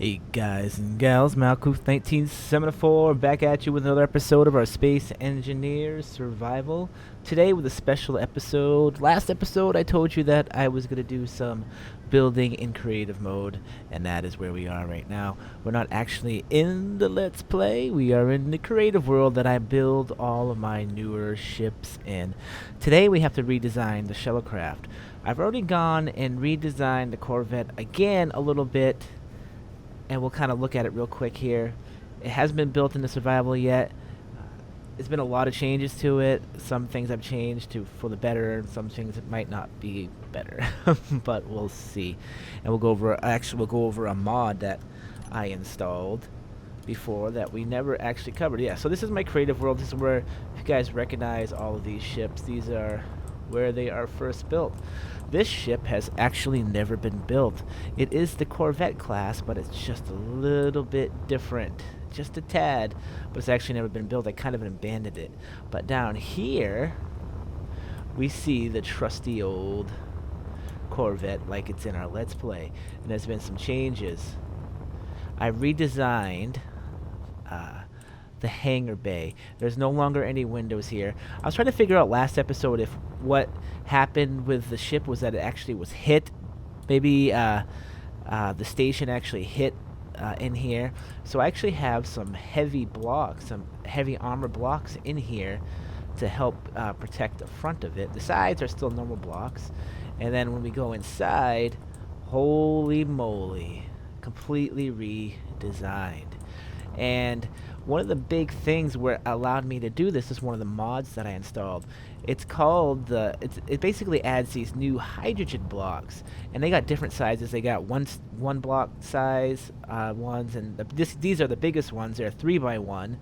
Hey guys and gals, Malkuth 1974 back at you with another episode of our Space Engineers Survival. Today with a special episode. Last episode I told you that I was going to do some building in creative mode, and that is where we are right now. We're not actually in the Let's Play, we are in the creative world that I build all of my newer ships in. Today we have to redesign the shuttlecraft. I've already gone and redesigned the Corvette again a little bit, and we'll kind of look at it real quick here. It hasn't been built into survival yet. There's been a lot of changes to it. Some things have changed to for the better, and some things that might not be better. But we'll see. And we'll go over a mod that I installed before that we never actually covered. Yeah, so this is my creative world. This is where, if you guys recognize all of these ships, these are where they are first built. This ship has actually never been built. It is the Corvette class, but it's just a little bit different. Just a tad, but it's actually never been built. I kind of abandoned it. But down here, we see the trusty old Corvette like it's in our Let's Play. And there's been some changes. I redesigned the hangar bay. There's no longer any windows here. I was trying to figure out last episode if what happened with the ship was that it actually was hit. Maybe the station actually hit in here. So I actually have some heavy blocks, some heavy armor blocks in here to help protect the front of it. The sides are still normal blocks. And then when we go inside, holy moly, completely redesigned. And one of the big things where allowed me to do this is one of the mods that I installed. It's called it basically adds these new hydrogen blocks, and they got different sizes. They got one block size ones, and these are the biggest ones. They're 3x1.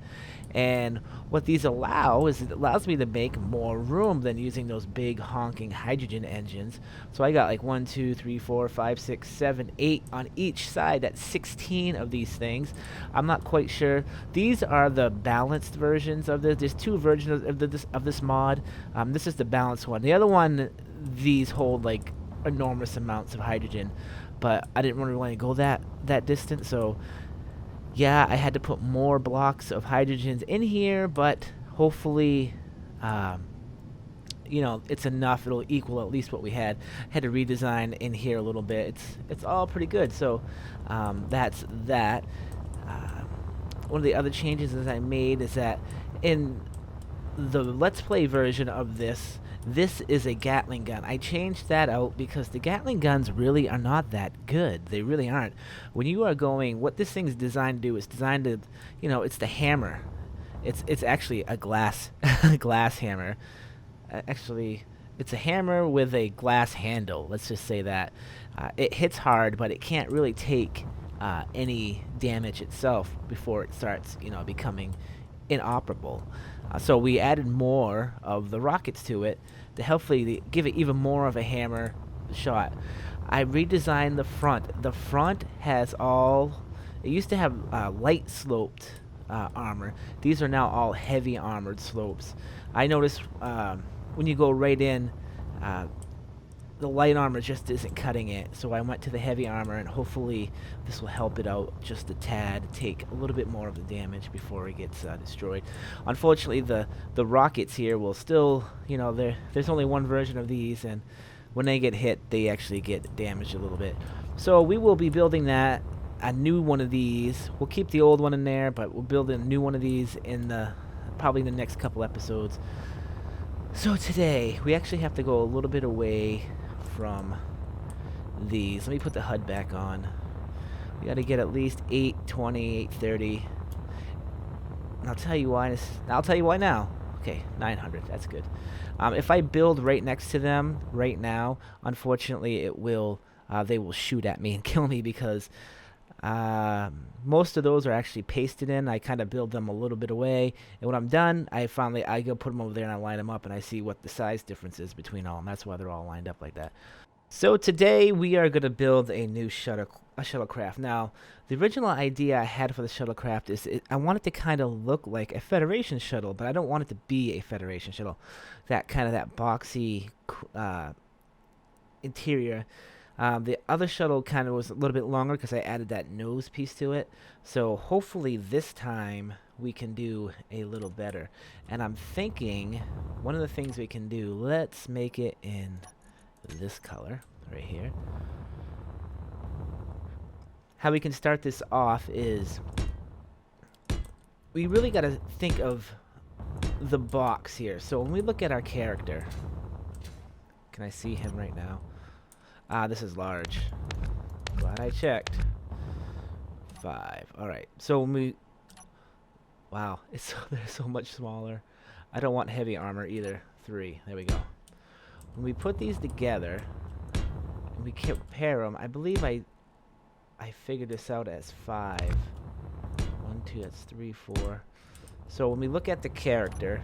And what these allow is it allows me to make more room than using those big honking hydrogen engines. So I got like 1, 2, 3, 4, 5, 6, 7, 8 on each side. That's 16 of these things. I'm not quite sure. These are the balanced versions of this. There's two versions of this mod. This is the balanced one. The other one, these hold like enormous amounts of hydrogen, but I didn't really want to go that distance, so yeah, I had to put more blocks of hydrogens in here, but hopefully, it's enough. It'll equal at least what we had. Had to redesign in here a little bit. It's all pretty good. So that's that. One of the other changes that I made is that in the Let's Play version of this is a Gatling gun. I changed that out because the Gatling guns really are not that good. They really aren't. When you are going, what this thing's designed to do is designed to, it's the hammer. It's actually a glass glass hammer. Actually, it's a hammer with a glass handle. Let's just say that. It hits hard, but it can't really take any damage itself before it starts, becoming inoperable. So we added more of the rockets to it to hopefully give it even more of a hammer shot. I redesigned the front. The front has it used to have light sloped armor. These are now all heavy armored slopes. I noticed when you go right in, the light armor just isn't cutting it, so I went to the heavy armor, and hopefully this will help it out just a tad, take a little bit more of the damage before it gets destroyed. Unfortunately, the rockets here will still, there's only one version of these, and when they get hit, they actually get damaged a little bit. So we will be building a new one of these. We'll keep the old one in there, but we'll build a new one of these in probably the next couple episodes. So today, we actually have to go a little bit away from these. Let me put the HUD back on. We got to get at least 820, 830. And I'll tell you why. I'll tell you why now. Okay, 900. That's good. If I build right next to them right now, unfortunately, they will shoot at me and kill me because most of those are actually pasted in. I kind of build them a little bit away, and when I'm done, I go put them over there and I line them up, and I see what the size difference is between all of them. That's why they're all lined up like that. So today we are going to build a new shuttlecraft. Now, the original idea I had for the shuttlecraft is I want it to kind of look like a Federation shuttle, but I don't want it to be a Federation shuttle. That boxy interior. The other shuttle kind of was a little bit longer because I added that nose piece to it. So hopefully this time we can do a little better. And I'm thinking one of the things we can do, let's make it in this color right here. How we can start this off is we really got to think of the box here. So when we look at our character, can I see him right now? This is large. Glad I checked. 5. All right. So when we, wow, they're so much smaller. I don't want heavy armor either. 3. There we go. When we put these together and we compare them, I believe I figured this out as 5. 1, 2. That's 3, 4. So when we look at the character,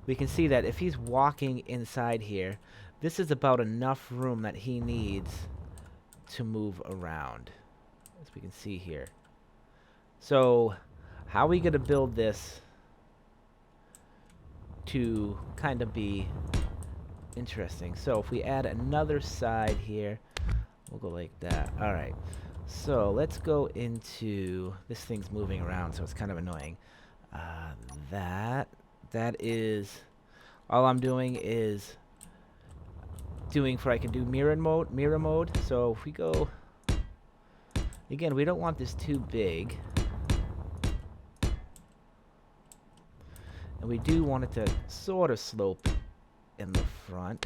we can see that if he's walking inside here, this is about enough room that he needs to move around, as we can see here. So how are we going to build this to kind of be interesting? So if we add another side here, we'll go like that. All right. So let's go into, this thing's moving around, so it's kind of annoying. That is, all I'm doing is I can do mirror mode. So if we go, again, we don't want this too big. And we do want it to sort of slope in the front.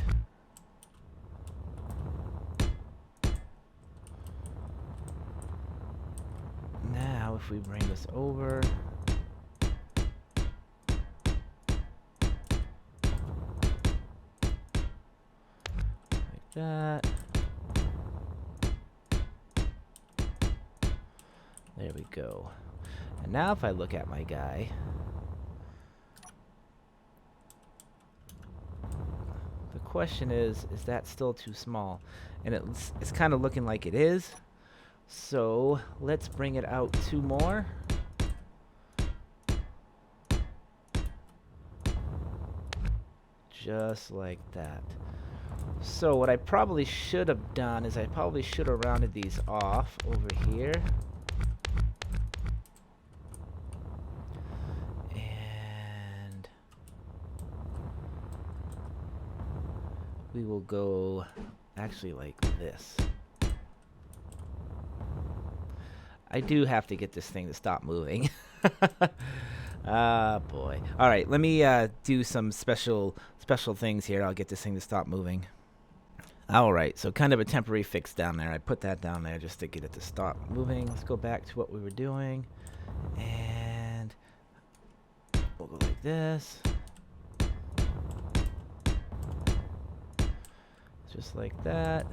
Now if we bring this over, like that. There we go. And now if I look at my guy, the question is that still too small? And it's kind of looking like it is. So let's bring it out 2 more. Just like that. So what I probably should have done is I probably should have rounded these off over here. And we will go actually like this. I do have to get this thing to stop moving. Ah, boy. All right, let me do some special things here. I'll get this thing to stop moving. All right, so kind of a temporary fix down there. I put that down there just to get it to stop moving. Let's go back to what we were doing. And we'll go like this. Just like that.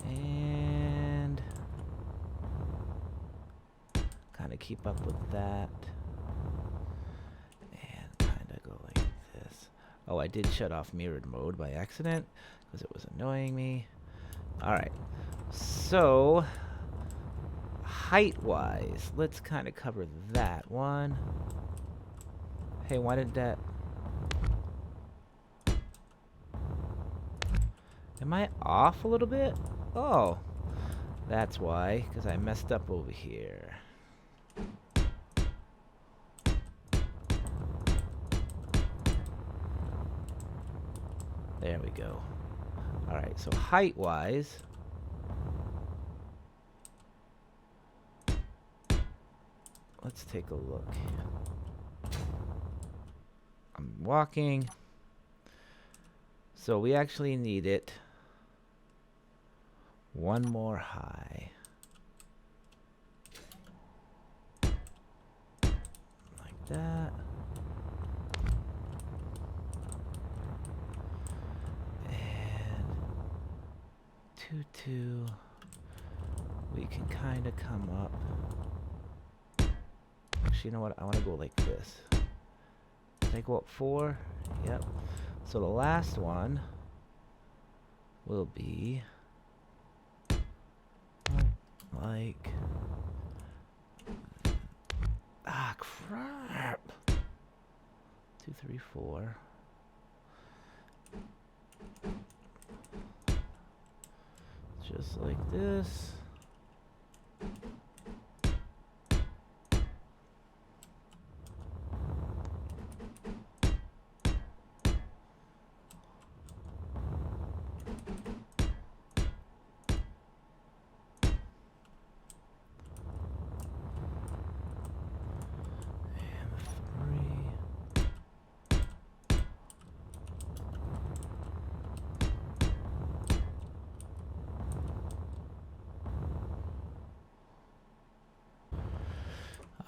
And kind of keep up with that. And kind of go like this. Oh, I did shut off mirrored mode by accident because it was annoying me. All right. So height-wise, let's kind of cover that one. Hey, why did that... Am I off a little bit? Oh, that's why, because I messed up over here. There we go. All right, so height-wise, let's take a look. I'm walking. So we actually need it 1 more high. Like that. And 2, 2. We can kind of come up. Actually, you know what? I want to go like this. Did I go up 4? Yep. So the last one will be like, ah, crap. 2, 3, 4. this.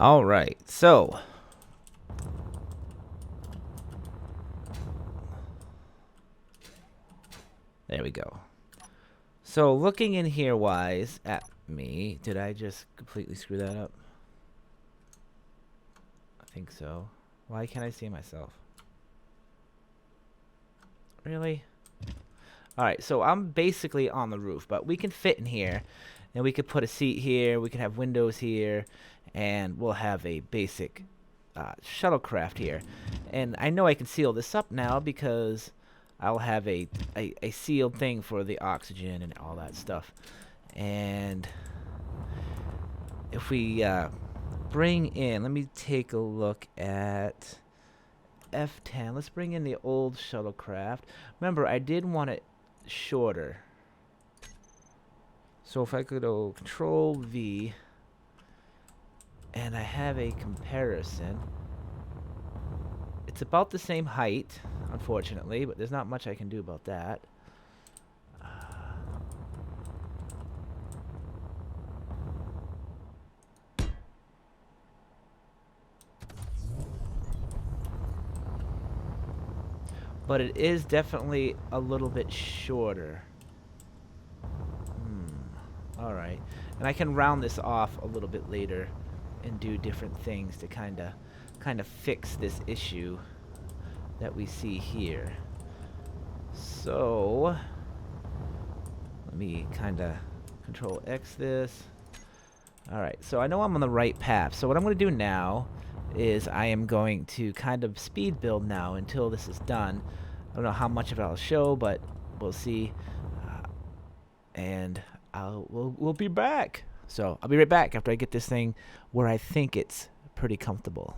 All right, so there we go. So looking in here wise at me, did I just completely screw that up? I think so. Why can't I see myself? Really? Alright, so I'm basically on the roof, but we can fit in here. And we could put a seat here, we can have windows here, and we'll have a basic shuttlecraft here. And I know I can seal this up now because I'll have a sealed thing for the oxygen and all that stuff. And if we bring in, let me take a look at F10. Let's bring in the old shuttlecraft. Remember, I did want it shorter. So if I could go Control V, and I have a comparison. It's about the same height, unfortunately, but there's not much I can do about that. But it is definitely a little bit shorter. Alright. And I can round this off a little bit later and do different things to kind of fix this issue that we see here. So let me kind of Control X this. Alright, so I know I'm on the right path. So what I'm going to do now is I am going to kind of speed build now until this is done. I don't know how much of it I'll show, but we'll see. And we'll be back. So I'll be right back after I get this thing where I think it's pretty comfortable.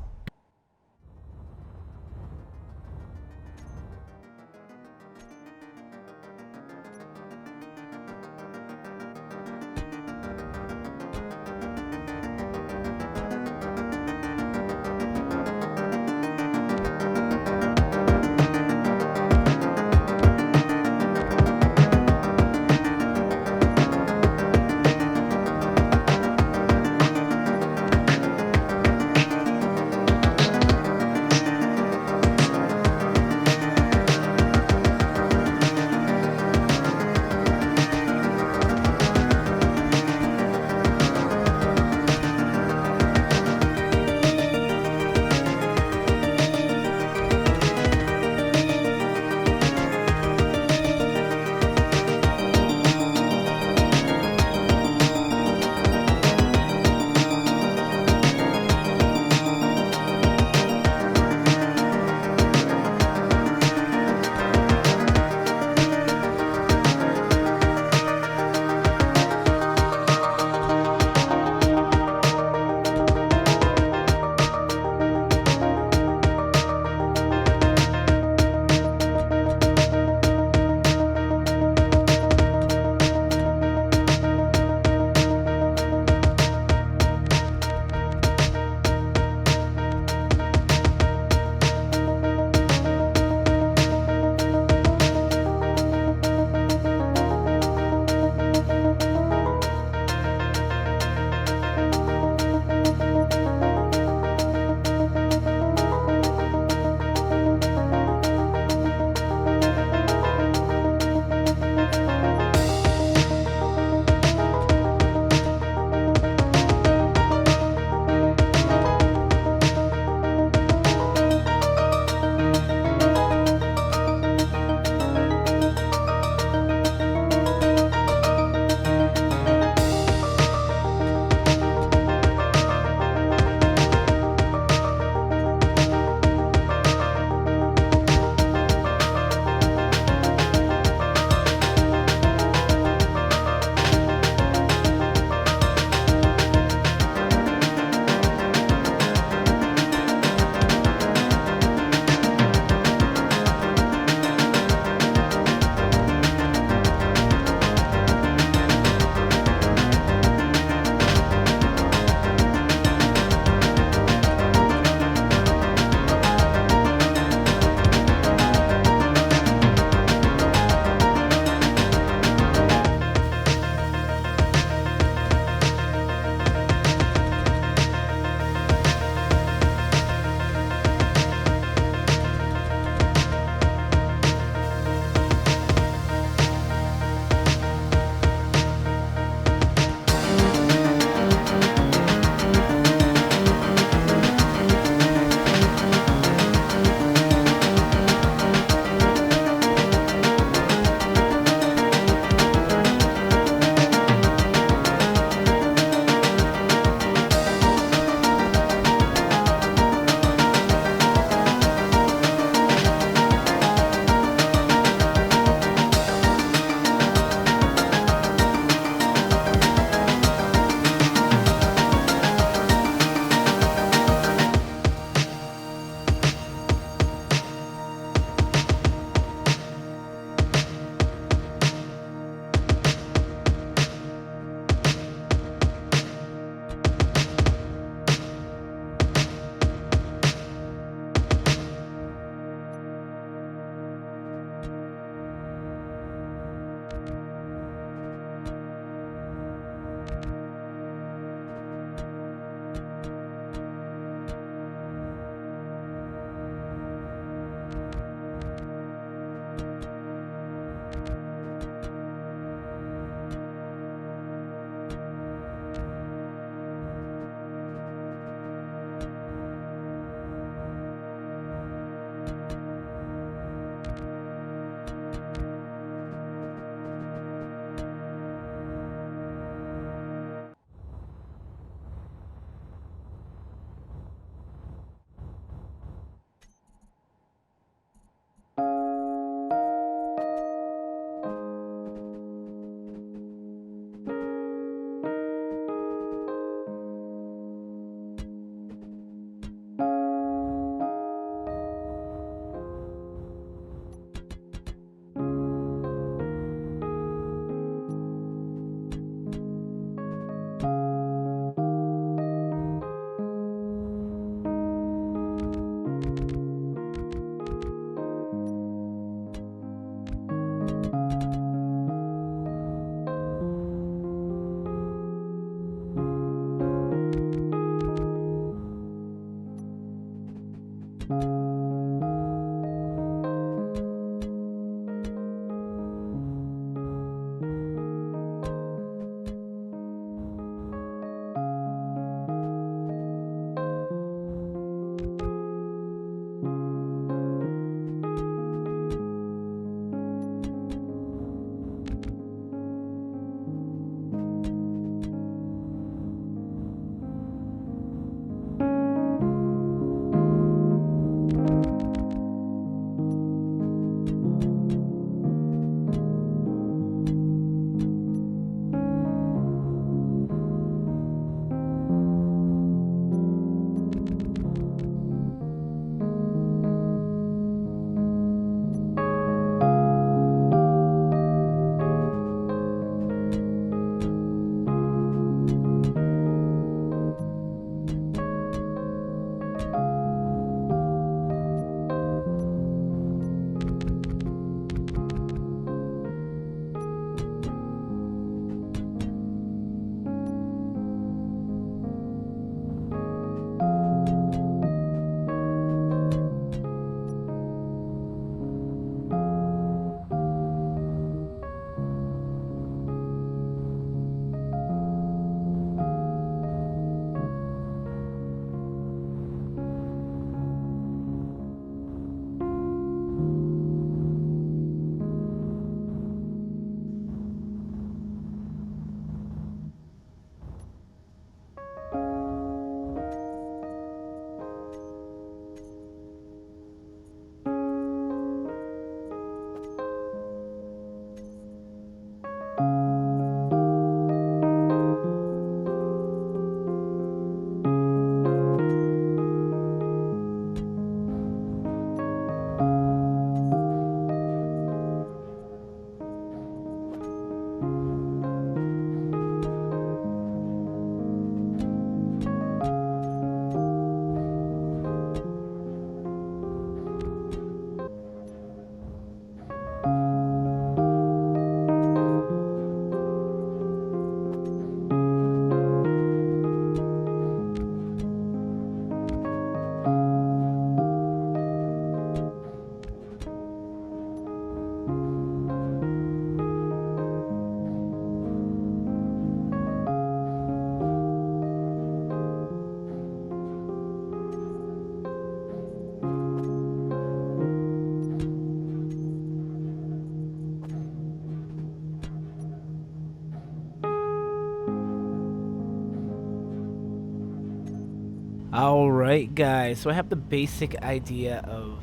Alright guys, so I have the basic idea of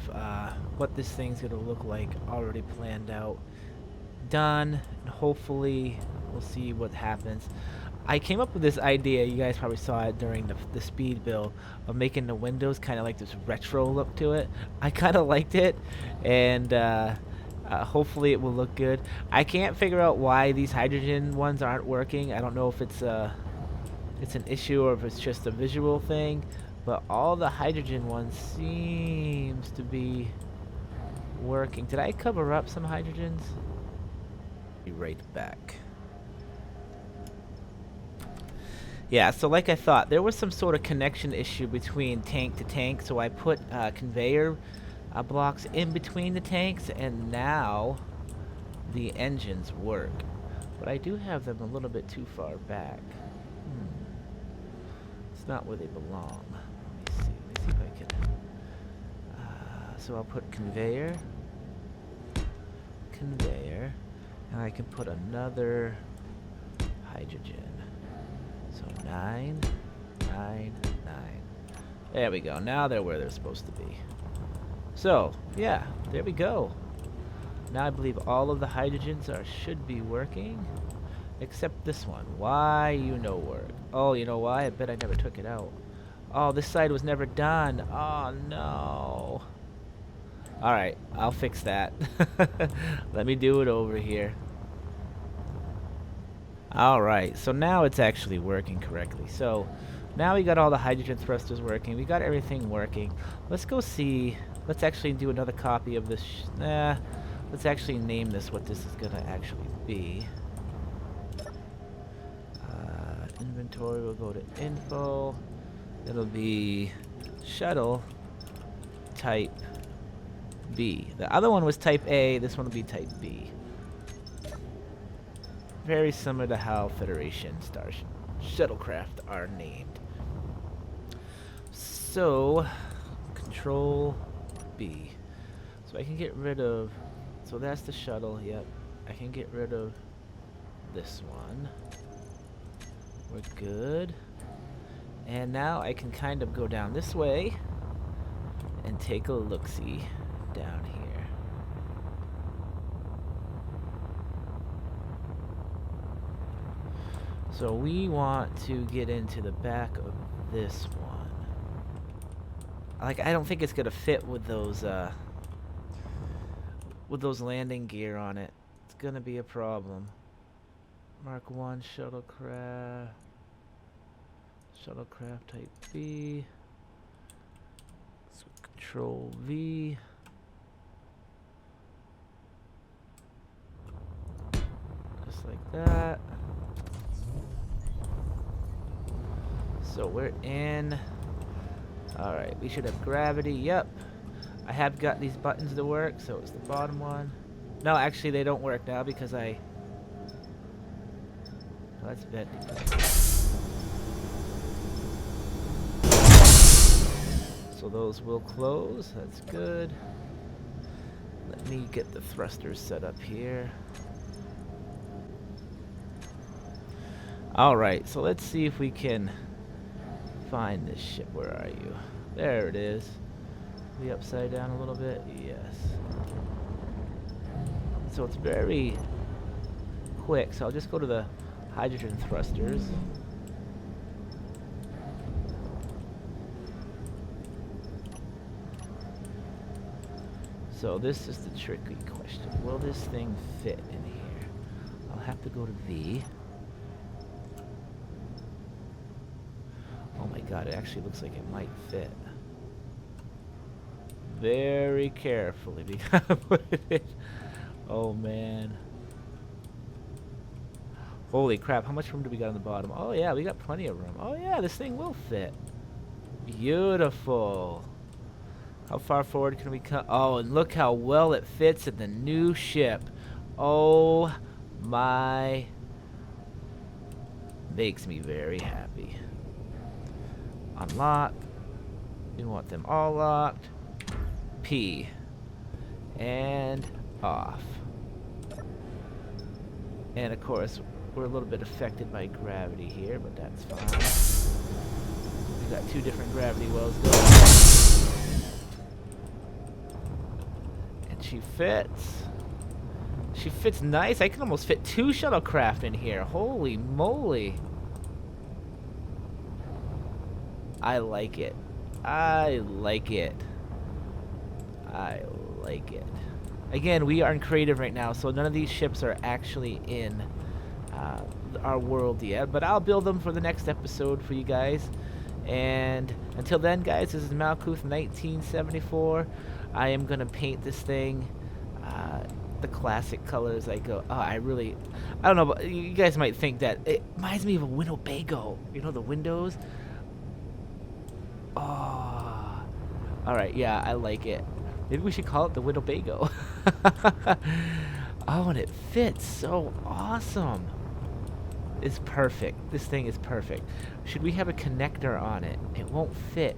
what this thing's going to look like already planned out. Done, and hopefully we'll see what happens. I came up with this idea, you guys probably saw it during the speed build, of making the windows kind of like this retro look to it. I kind of liked it, and hopefully it will look good. I can't figure out why these hydrogen ones aren't working. I don't know if it's an issue or if it's just a visual thing, but all the hydrogen ones seems to be working. Did I cover up some hydrogens? Be right back. Yeah, so like I thought, there was some sort of connection issue between tank to tank, so I put conveyor blocks in between the tanks, and now the engines work. But I do have them a little bit too far back. It's not where they belong. Let me see if I can. So I'll put conveyor, and I can put another hydrogen. So 9, 9, 9. There we go. Now they're where they're supposed to be. So, yeah, there we go. Now I believe all of the hydrogens should be working, except this one. Why you know work? Oh, you know why? I bet I never took it out. Oh, this side was never done. Oh, no. Alright, I'll fix that. Let me do it over here. Alright, so now it's actually working correctly. So, now we got all the hydrogen thrusters working. We got everything working. Let's go see. Let's actually do another copy of this. Let's actually name this what this is going to actually be. Inventory, we'll go to info. It'll be shuttle type B. The other one was type A, this one will be type B. Very similar to how Federation Star Shuttlecraft are named. So, Control B. So I can get rid of, so that's the shuttle, yep. I can get rid of this one. We're good. And now I can kind of go down this way and take a look-see down here. So we want to get into the back of this one. Like, I don't think it's gonna fit with those landing gear on it. It's gonna be a problem. Mark 1 shuttlecraft. Shuttlecraft type B. So Control V. Just like that. So we're in. Alright, we should have gravity. Yep. I have got these buttons to work, so it's the bottom one. No, actually they don't work now because I... Oh, that's bad. So those will close. That's good. Let me get the thrusters set up here. Alright, so let's see if we can find this ship. Where are you? There it is. Be upside down a little bit? Yes. So it's very quick. So I'll just go to the hydrogen thrusters. So this is the tricky question. Will this thing fit in here? I'll have to go to V. Oh my god, it actually looks like it might fit. Very carefully we gotta put it in. Oh man. Holy crap, how much room do we got on the bottom? Oh yeah, we got plenty of room. Oh yeah, this thing will fit. Beautiful. How far forward can we cut? Oh, and look how well it fits in the new ship. Oh my. Makes me very happy. Unlock. We want them all locked. P. And off. And of course, we're a little bit affected by gravity here, but that's fine. We got 2 different gravity wells going. And she fits. She fits nice. I can almost fit 2 shuttlecraft in here. Holy moly. I like it. I like it. I like it. Again, we are in creative right now, so none of these ships are actually in our world yet, but I'll build them for the next episode for you guys. And until then, guys, this is Malkuth 1974. I am gonna paint this thing the classic colors. I don't know, but you guys might think that it reminds me of a Winnebago. You know, the windows. Oh, all right, yeah, I like it. Maybe we should call it the Winnebago. Oh, and it fits so awesome. It's perfect. This thing is perfect. Should we have a connector on it? It won't fit.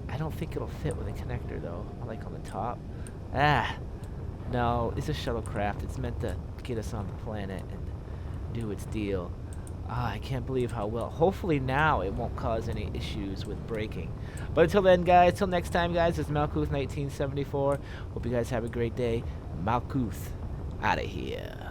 I don't think it'll fit with a connector, though. Like on the top. No, it's a shuttlecraft. It's meant to get us on the planet and do its deal. I can't believe how well. Hopefully now it won't cause any issues with braking. But until then, guys, till next time, guys, it's Malkuth 1974. Hope you guys have a great day. Malkuth, out of here.